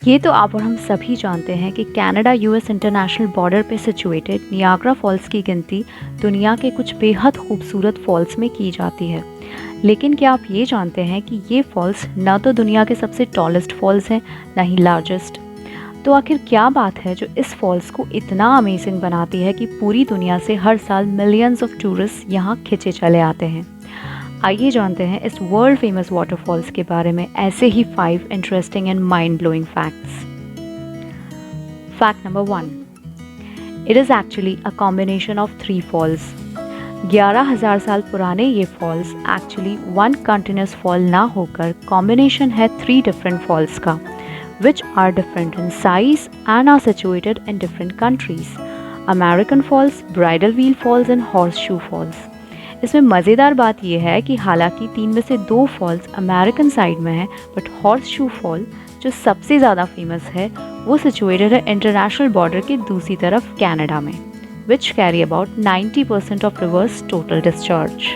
ये तो आप और हम सभी जानते हैं कि कनाडा यूएस इंटरनेशनल बॉर्डर पे सिचुएटेड नियाग्रा फॉल्स की गिनती दुनिया के कुछ बेहद खूबसूरत फॉल्स में की जाती है। लेकिन क्या आप ये जानते हैं कि ये फॉल्स न तो दुनिया के सबसे टॉलेस्ट फॉल्स हैं, न ही लार्जेस्ट। तो आखिर क्या बात है जो इस फॉल्स को इतना अमेजिंग बनाती है कि पूरी दुनिया से हर साल मिलियंस ऑफ टूरिस्ट यहाँ खिंचे चले आते हैं। आइए जानते हैं इस वर्ल्ड फेमस वाटरफॉल्स के बारे में ऐसे ही 5 interesting and mind blowing facts. Fact number 1, it is actually a combination of 3 falls. 11,000 साल पुराने ये falls actually one continuous fall ना होकर कॉम्बिनेशन है 3 डिफरेंट फॉल्स का, which are different in size and are situated in different countries. American Falls, Bridal Wheel Falls and Horseshoe Falls. इसमें मज़ेदार बात यह है कि हालांकि 3 में से 2 फॉल्स अमेरिकन साइड में है, बट हॉर्स-शू फॉल जो सबसे ज़्यादा फेमस है वो सिचुएटेड है इंटरनेशनल बॉर्डर के दूसरी तरफ कनाडा में, which carry about 90% of rivers total discharge.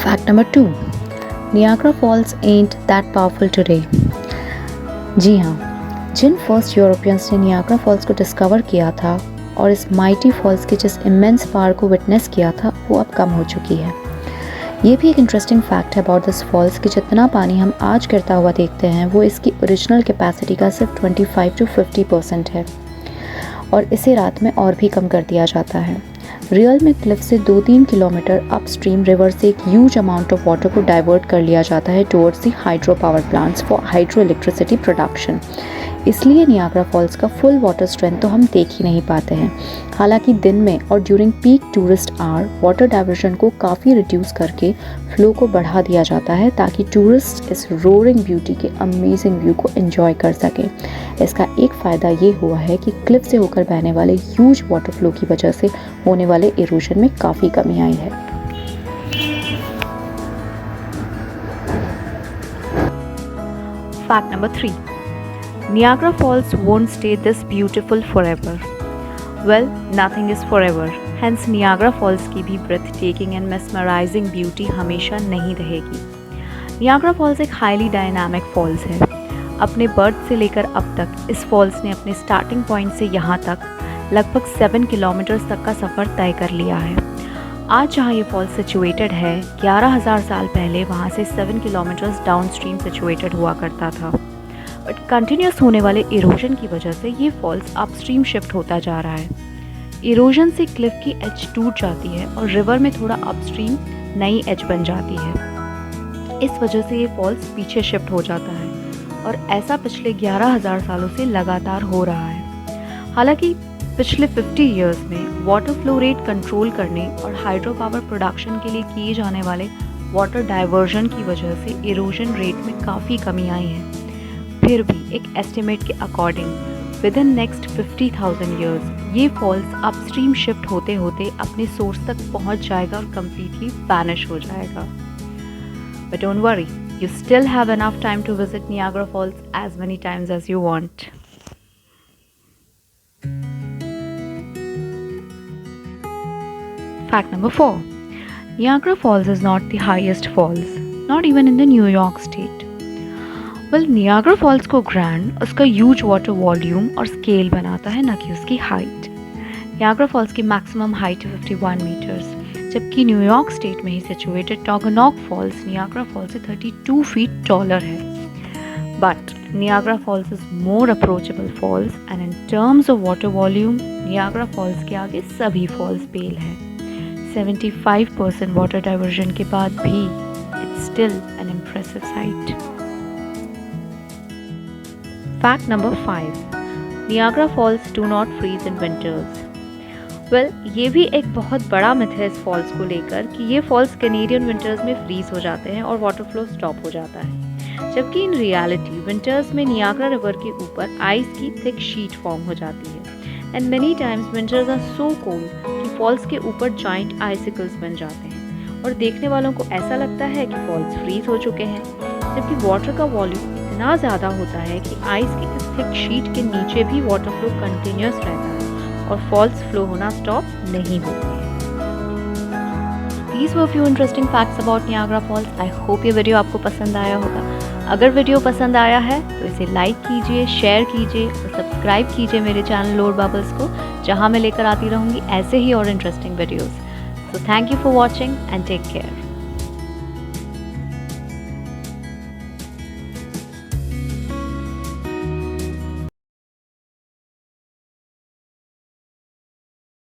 Fact number 2, Niagara Falls ain't that powerful today. जी हाँ, जिन फर्स्ट यूरोपियंस ने नियाग्रा फॉल्स को डिस्कवर किया था और इस माइटी फॉल्स के जिस इमेंस पावर को विटनेस किया था वो अब कम हो चुकी है। ये भी एक इंटरेस्टिंग फैक्ट है अबाउट दिस फॉल्स कि जितना पानी हम आज गिरता हुआ देखते हैं वो इसकी ओरिजिनल कैपेसिटी का सिर्फ 25 to 50% है और इसे रात में और भी कम कर दिया जाता है। रियल में क्लिफ से 2-3 किलोमीटर अपस्ट्रीम रिवर से एक ह्यूज अमाउंट ऑफ वाटर को डाइवर्ट कर लिया जाता है towards the hydro power plants for hydro electricity production. इसलिए नियाग्रा फॉल्स का फुल वाटर स्ट्रेंथ तो हम देख ही नहीं पाते हैं। हालांकि दिन में और during peak tourist hour water diversion को काफ़ी रिड्यूस करके फ्लो को बढ़ा दिया जाता है ताकि टूरिस्ट इस रोरिंग ब्यूटी के अमेजिंग व्यू को एंजॉय कर सकें। इसका एक फ़ायदा ये हुआ है कि क्लिफ से होकर बहने वाले ह्यूज वाटर फ्लो की वजह से होने वाले इरोजन में काफ़ी कमी आई है। Fact number 3, Niagara Falls won't stay this beautiful forever. Well, nothing is forever. Hence, Niagara Falls की भी breathtaking and mesmerizing beauty हमेशा नहीं रहेगी। Niagara Falls एक highly dynamic falls है। अपने बर्थ से लेकर अब तक इस फॉल्स ने अपने स्टार्टिंग पॉइंट से यहाँ तक लगभग 7 किलोमीटर्स तक का सफ़र तय कर लिया है। आज जहाँ ये फॉल्स सिचुएटेड है, 11,000 साल पहले वहाँ से 7 किलोमीटर्स डाउनस्ट्रीम सिचुएटेड हुआ करता था। बट कंटिन्यूस होने वाले इरोजन की वजह से ये फॉल्स अपस्ट्रीम शिफ्ट होता जा रहा है। इरोजन से क्लिफ की एज टूट जाती है और रिवर में थोड़ा अपस्ट्रीम नई एज बन जाती है। इस वजह से ये फॉल्स पीछे शिफ्ट हो जाता है और ऐसा पिछले 11,000 सालों से लगातार हो रहा है। हालांकि पिछले 50 इयर्स में वाटर फ्लो रेट कंट्रोल करने और हाइड्रो पावर प्रोडक्शन के लिए किए जाने वाले वाटर डाइवर्जन की वजह से इरोजन रेट में काफ़ी कमी आई है। फिर भी एक एस्टिमेट के according with in next 50,000 years ये फॉल्स अपस्ट्रीम शिफ्ट होते होते अपने सोर्स तक पहुंच जाएगा और कम्प्लीटली वैनिश हो जाएगा। But don't worry, you still have enough time to visit Niagara Falls as many times as you want. Fact number 4, Niagara Falls is not the highest falls, not even in the New York state. Well, Niagara Falls को grand उसका huge water volume और scale बनाता है, न कि उसकी height. Niagara Falls की maximum height है 51 मीटर्स, जबकि न्यूयॉर्क स्टेट में ही situated Taughannock Falls Niagara Falls से 32 फीट टॉलर है। But Niagara Falls is more approachable falls and in terms of water volume Niagara Falls के आगे सभी फॉल्स पेल है। 75% वाटर डाइवर्जन के बाद भी it's still an impressive sight. Fact number 5, Niagara Falls do not freeze in winters. Well, ये भी एक बहुत बड़ा मिथ है इस फॉल्स को लेकर कि ये फॉल्स कैनेडियन विंटर्स में फ्रीज हो जाते हैं और वाटर फ्लो स्टॉप हो जाता है, जबकि इन रियलिटी विंटर्स में नियाग्रा रिवर के ऊपर आइस की थिक शीट फॉर्म हो जाती है and many times winters are so cold कि फॉल्स के ऊपर जाइंट आइसिकल्स बन जाते हैं और देखने वालों को ऐसा लगता है कि फॉल्स फ्रीज हो चुके हैं, जबकि वाटर का वॉल्यूम इतना ज़्यादा होता है कि आइस की इस थिक शीट के नीचे भी वाटर फ्लो कंटिन्यूस रहता है और फॉल्स फ्लो होना स्टॉप नहीं होते हैं। these were few interesting facts about Niagara Falls. I hope ये वीडियो आपको पसंद आया होगा. अगर वीडियो पसंद आया है तो इसे लाइक कीजिए, शेयर कीजिए और सब्सक्राइब कीजिए मेरे चैनल लोड बबल्स को, जहाँ मैं लेकर आती रहूँगी ऐसे ही और interesting videos. So thank you for watching and take care.